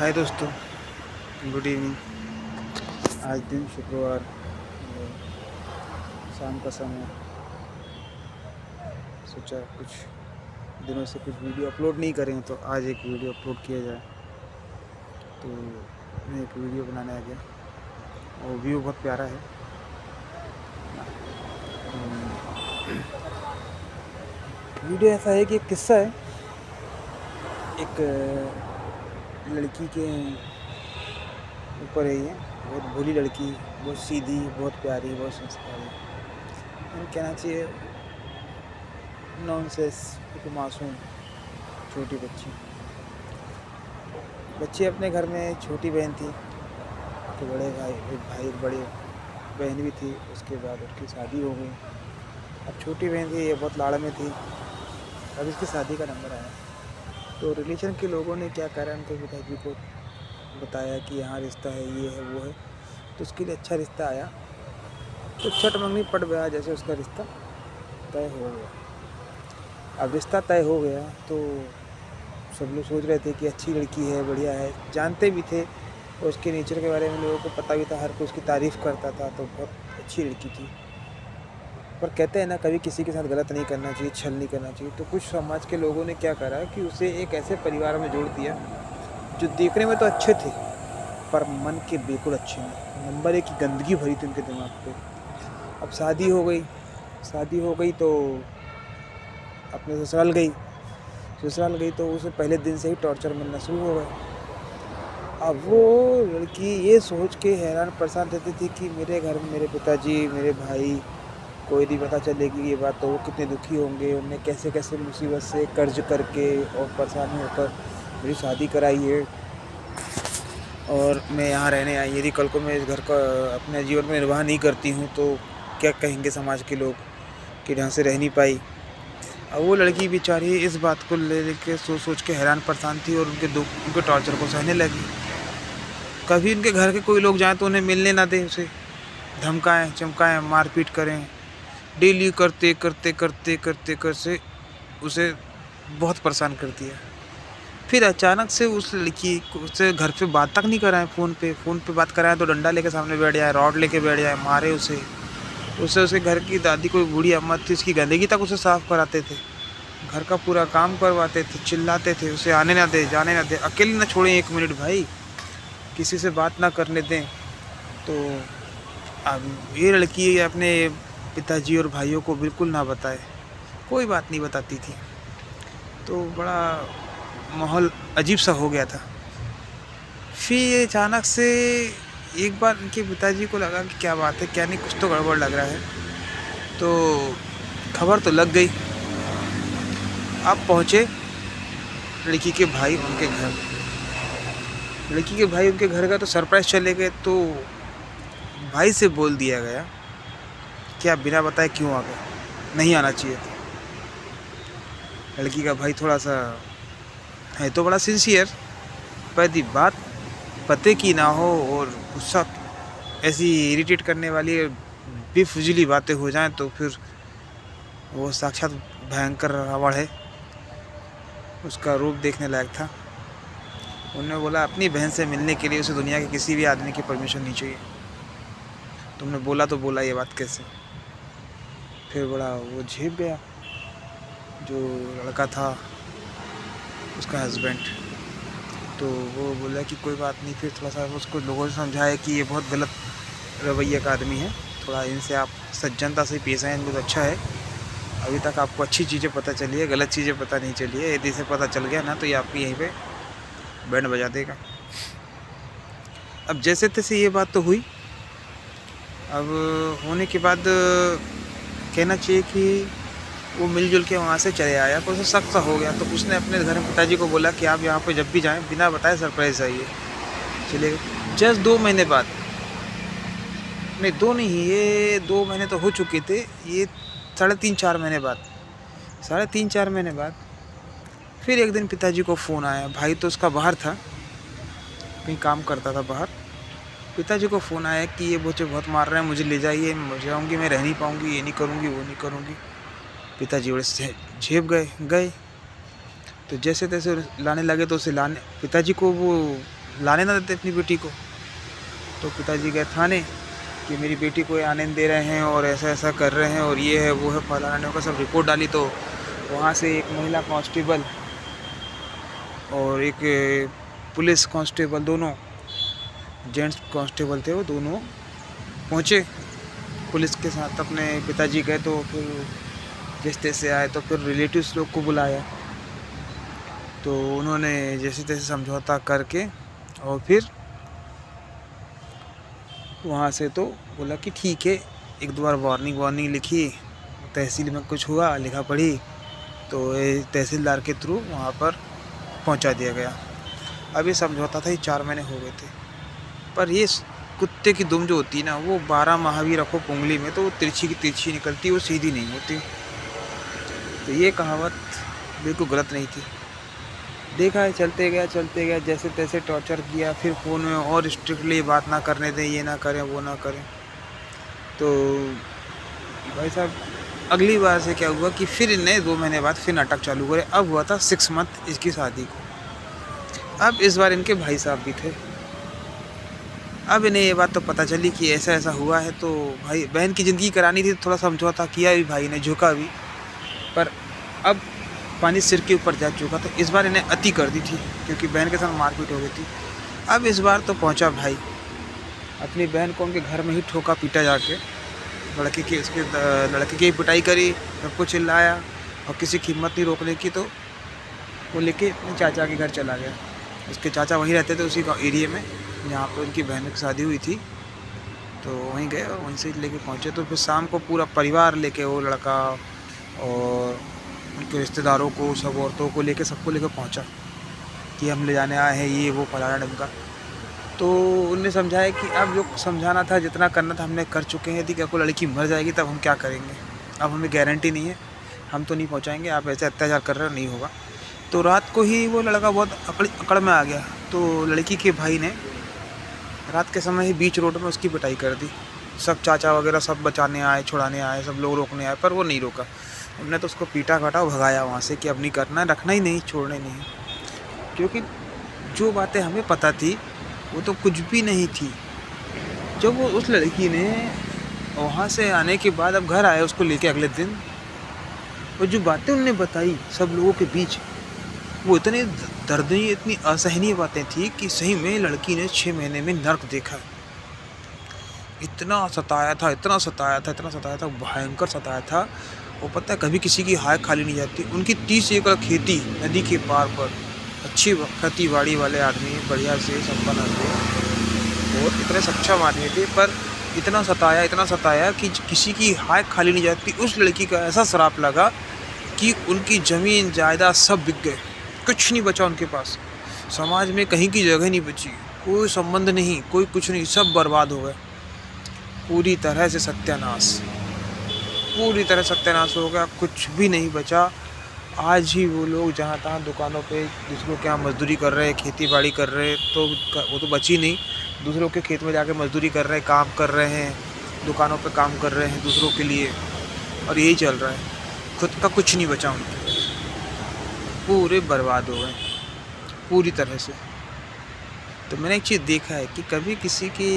हाय दोस्तों, good evening. आज दिन शुक्रवार शाम का समय। सोचा कुछ दिनों से कुछ वीडियो अपलोड नहीं करें तो आज एक वीडियो अपलोड किया जाए। तो मैं एक वीडियो बनाने आ गया और व्यू बहुत प्यारा है। वीडियो ऐसा है कि एक किस्सा है। एक लड़की के ऊपर है ये। बहुत भोली लड़की, बहुत सीधी, बहुत प्यारी, बहुत संस्कारी। कहना चाहिए नॉनसेंस, एक मासूम छोटी बच्ची अपने घर में छोटी बहन थी। तो बड़े भाई, एक बड़ी बहन भी थी। उसके बाद उसकी शादी हो गई। अब छोटी बहन थी, ये बहुत लाड़ में थी। अब इसकी शादी का नंबर आया तो रिलेशन के लोगों ने क्या करा, उनके पिताजी को बताया कि यहाँ रिश्ता है, ये है, वो है। तो उसके लिए अच्छा रिश्ता आया। तो छठ मंगनी पड़ गया, जैसे उसका रिश्ता तय हो गया। अब रिश्ता तय हो गया तो सब लोग सोच रहे थे कि अच्छी लड़की है, बढ़िया है, जानते भी थे। और उसके नेचर के बारे में लोगों को पता भी था, हर कोई उसकी तारीफ़ करता था। तो बहुत अच्छी लड़की थी। पर कहते हैं ना, कभी किसी के साथ गलत नहीं करना चाहिए, छल नहीं करना चाहिए। तो कुछ समाज के लोगों ने क्या करा कि उसे एक ऐसे परिवार में जोड़ दिया जो देखने में तो अच्छे थे पर मन के बिल्कुल अच्छे नहीं। नंबर एक की गंदगी भरी थी उनके दिमाग पे। अब शादी हो गई तो अपने ससुराल गई तो उसे पहले दिन से ही टॉर्चर मिलना शुरू हो गया। अब वो लड़की ये सोच के हैरान परेशान रहती थी कि मेरे घर में मेरे पिताजी, मेरे भाई, कोई नहीं पता चलेगी ये बात तो वो कितने दुखी होंगे। उनने कैसे कैसे मुसीबत से कर्ज करके और परेशानी होकर मेरी शादी कराई है और मैं यहाँ रहने आई। यदि कल को मैं इस घर का अपने जीवन में निर्वाह नहीं करती हूँ तो क्या कहेंगे समाज के लोग कि ढंग से रह नहीं पाई। अब वो लड़की बेचारी इस बात को ले के सोच के हैरान परेशान थी और उनके टॉर्चर को सहने लगी। कभी उनके घर के कोई लोग जाएँ तो उन्हें मिलने ना दें, उसे धमकाएं, चमकाएं, मारपीट करें। डेली करते उसे बहुत परेशान कर दिया। फिर अचानक से उस लड़की को उससे घर पे बात तक नहीं कराएं। फ़ोन पे बात कराएं तो डंडा लेके सामने बैठ जाए, रॉड लेके बैठ जाए, मारे उसे। उसके घर की दादी, कोई बूढ़ी अम्मा थी, उसकी गंदगी तक उसे साफ़ कराते थे, घर का पूरा काम करवाते थे, चिल्लाते थे, उसे आने ना दे, जाने ना दे, अकेले ना छोड़ें 1 मिनट भाई, किसी से बात ना करने दें। तो अब ये लड़की अपने पिताजी और भाइयों को बिल्कुल ना बताए, कोई बात नहीं बताती थी। तो बड़ा माहौल अजीब सा हो गया था। फिर अचानक से एक बार इनके पिताजी को लगा कि क्या बात है, क्या नहीं, कुछ तो गड़बड़ लग रहा है। तो खबर तो लग गई। अब पहुँचे लड़की के भाई उनके घर। लड़की के भाई उनके घर का तो सरप्राइज चले गए। तो भाई से बोल दिया गया कि आप बिना बताए क्यों आ गए, नहीं आना चाहिए था। लड़की का भाई थोड़ा सा है तो बड़ा सिंसियर, पर यदि बात पते की ना हो और गुस्सा ऐसी इरिटेट करने वाली बेफिजूली बातें हो जाएं तो फिर वो साक्षात भयंकर रावण है। उसका रूप देखने लायक था। उन्होंने बोला अपनी बहन से मिलने के लिए उसे दुनिया के किसी भी आदमी की परमिशन नहीं चाहिए। तुमने बोला तो बोला, ये बात कैसे। फिर बड़ा वो झेप गया जो लड़का था, उसका हस्बैंड। तो वो बोला कि कोई बात नहीं। फिर थोड़ा सा उसको लोगों ने समझाया कि ये बहुत गलत रवैये का आदमी है, थोड़ा इनसे आप सज्जनता से पेश आए, इनको तो अच्छा है। अभी तक आपको अच्छी चीज़ें पता चली है, गलत चीज़ें पता नहीं चली है। यदि इसे पता चल गया ना तो ये आपकी यहीं पे बैंड बजा देगा। अब जैसे तैसे ये बात तो हुई। अब होने के बाद कहना चाहिए कि वो मिलजुल के वहाँ से चले आया। तो उसे शक सा हो गया। तो उसने अपने घर में पिताजी को बोला कि आप यहाँ पे जब भी जाएं बिना बताए सरप्राइज आइए। चले गए। जस्ट 2 महीने बाद, नहीं 2 नहीं, ये 2 महीने तो हो चुके थे, ये 3.5-4 महीने बाद, 3.5-4 महीने बाद फिर एक दिन पिताजी को फ़ोन आया। भाई तो उसका बाहर था, कहीं काम करता था बाहर। पिताजी को फ़ोन आया कि ये मुझे बहुत मार रहे हैं, मुझे ले जाइए, मैं जाऊँगी, मैं रह नहीं पाऊँगी, ये नहीं करूँगी, वो नहीं करूँगी। पिताजी बड़े से झेप गए। तो जैसे तैसे लाने लगे तो उसे पिताजी को वो लाने ना देते अपनी बेटी को। तो पिताजी गए थाने कि मेरी बेटी को ये आने नहीं दे रहे हैं और ऐसा ऐसा कर रहे हैं और ये है वो है फलाना का सब रिपोर्ट डाली। तो वहाँ से एक महिला कांस्टेबल और एक पुलिस कांस्टेबल, दोनों जेंट्स कांस्टेबल थे, वो दोनों पहुँचे पुलिस के साथ। अपने पिताजी गए तो फिर जैसे तैसे आए, तो फिर रिलेटिव्स लोग को बुलाया। तो उन्होंने जैसे तैसे समझौता करके और फिर वहाँ से तो बोला कि ठीक है, एक दो बार वार्निंग लिखी, तहसील में कुछ हुआ, लिखा पढ़ी, तो ये तहसीलदार के थ्रू वहाँ पर पहुँचा दिया गया। अब ये समझौता था, ये 4 महीने हो गए थे। पर ये कुत्ते की दुम जो होती है ना, वो 12 माह भी रखो पुंगली में तो वो तिरछी की तिरछी निकलती, वो सीधी नहीं होती। तो ये कहावत बिल्कुल गलत नहीं थी। देखा है, चलते गया, जैसे तैसे टॉर्चर किया। फिर फ़ोन में और स्ट्रिक्टली बात ना करने दें, ये ना करें, वो ना करें। तो भाई साहब, अगली बार से क्या हुआ कि फिर इन्हें 2 महीने बाद फिर नाटक चालू करे। अब हुआ था 6 मंथ इसकी शादी को। अब इस बार इनके भाई साहब भी थे। अब इन्हें ये बात तो पता चली कि ऐसा ऐसा हुआ है, तो भाई बहन की ज़िंदगी करानी थी, थोड़ा समझौता किया भी, भाई ने झुका भी। पर अब पानी सिर के ऊपर जा चुका, तो इस बार इन्हें अति कर दी थी, क्योंकि बहन के साथ मारपीट हो गई थी। अब इस बार तो पहुंचा भाई, अपनी बहन को उनके घर में ही ठोका पीटा जाके। लड़के की पिटाई करी, सबको चिल्लाया और किसी की हिम्मत नहीं रोकने की, तो वो लेके अपने चाचा के घर चला गया। उसके चाचा वहीं रहते थे, उसी एरिया में जहाँ पर उनकी बहन की शादी हुई थी। तो वहीं गए और वहीं से लेके पहुँचे। तो फिर शाम को पूरा परिवार लेके, वो लड़का और उनके रिश्तेदारों को, सब औरतों को लेके, सबको लेके पहुंचा कि हम ले जाने आए हैं, ये वो फलाना ढमका। तो उनने समझाया कि अब जो समझाना था, जितना करना था हमने कर चुके हैं। यदि क्या कोई लड़की मर जाएगी तब हम क्या करेंगे, अब हमें गारंटी नहीं है, हम तो नहीं पहुंचाएंगे, आप ऐसे अत्याचार कर रहे हो, नहीं होगा। तो रात को ही वो लड़का बहुत अकड़ में आ गया। तो लड़की के भाई ने रात के समय ही बीच रोड में उसकी पिटाई कर दी। सब चाचा वगैरह सब बचाने आए, छुड़ाने आए, सब लोग रोकने आए, पर वो नहीं रोका। उन्होंने तो उसको पीटा काटा, भगाया वहाँ से कि अब नहीं करना, रखना ही नहीं, छोड़ना ही नहीं। क्योंकि जो बातें हमें पता थी वो तो कुछ भी नहीं थी। जब वो उस लड़की ने वहाँ से आने के बाद अब घर आए उसको लेके अगले दिन, और जो बातें उन्होंने बताई सब लोगों के बीच, वो इतने दर्दनीय, इतनी असहनीय बातें थी कि सही में लड़की ने 6 महीने में नर्क देखा। इतना सताया था, भयंकर सताया था। वो पता है, कभी किसी की हाय खाली नहीं जाती। उनकी 30 एकड़ खेती नदी के पार पर, अच्छी खेती बाड़ी वाले आदमी, बढ़िया से संपन्न थे और इतने सक्षम आदमी थे, पर इतना सताया कि किसी की हाय खाली नहीं जाती। उस लड़की का ऐसा श्राप लगा कि उनकी ज़मीन जायदाद सब बिक गए, कुछ नहीं बचा उनके पास। समाज में कहीं की जगह नहीं बची, कोई संबंध नहीं, कोई कुछ नहीं, सब बर्बाद हो गए। पूरी तरह से सत्यानाश हो गया, कुछ भी नहीं बचा। आज ही वो लोग जहाँ तहाँ दुकानों पे दूसरों के यहाँ मजदूरी कर रहे हैं, खेती बाड़ी कर रहे हैं, तो वो तो बची नहीं। दूसरों के खेत में जाके मजदूरी कर रहे हैं, काम कर रहे हैं, दुकानों पे काम कर रहे हैं दूसरों के लिए, और यही चल रहा है। खुद का कुछ नहीं बचा उनके, पूरे बर्बाद हो गए पूरी तरह से। तो मैंने एक चीज़ देखा है कि कभी किसी की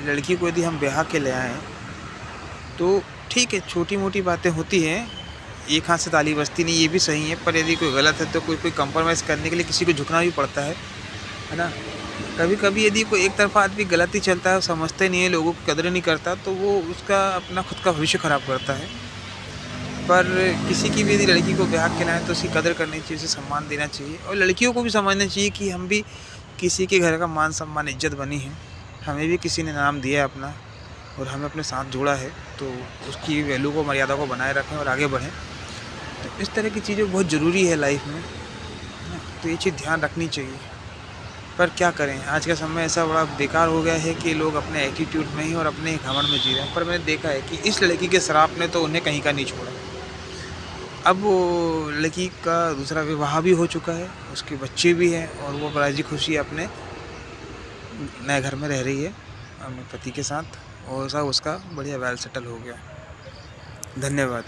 लड़की को यदि हम ब्याह के ले आएँ तो ठीक है, छोटी मोटी बातें होती हैं, एक हाथ से ताली बजती नहीं, ये भी सही है। पर यदि कोई गलत है तो कोई कंप्रोमाइज़ करने के लिए किसी को झुकना भी पड़ता है ना। कभी कभी यदि कोई एक तरफा आदमी गलत ही चलता है, समझते नहीं है, लोगों की कदर नहीं करता, तो वो उसका अपना खुद का भविष्य ख़राब करता है। पर किसी की भी यदि लड़की को ब्याह के लाएँ तो उसकी कदर करनी चाहिए, उसे सम्मान देना चाहिए, और लड़कियों को भी समझना चाहिए कि हम भी किसी के घर का मान सम्मान इज्जत बनी है, हमें भी किसी ने नाम दिया है अपना और हमें अपने साथ जोड़ा है, तो उसकी वैल्यू को, मर्यादा को बनाए रखें और आगे बढ़ें। तो इस तरह की चीज़ें बहुत ज़रूरी है लाइफ में, तो ये चीज़ ध्यान रखनी चाहिए। पर क्या करें, आज का समय ऐसा बड़ा बेकार हो गया है कि लोग अपने एटीट्यूड में ही और अपने घमंड में जी रहे हैं। पर मैंने देखा है कि इस लड़की के श्राप ने तो उन्हें कहीं का नहीं छोड़ा। अब वो लड़की का दूसरा विवाह भी हो चुका है, उसके बच्चे भी हैं, और वो राजी खुशी अपने नए घर में रह रही है अपने पति के साथ, और सब उसका बढ़िया वेल सेटल हो गया। धन्यवाद।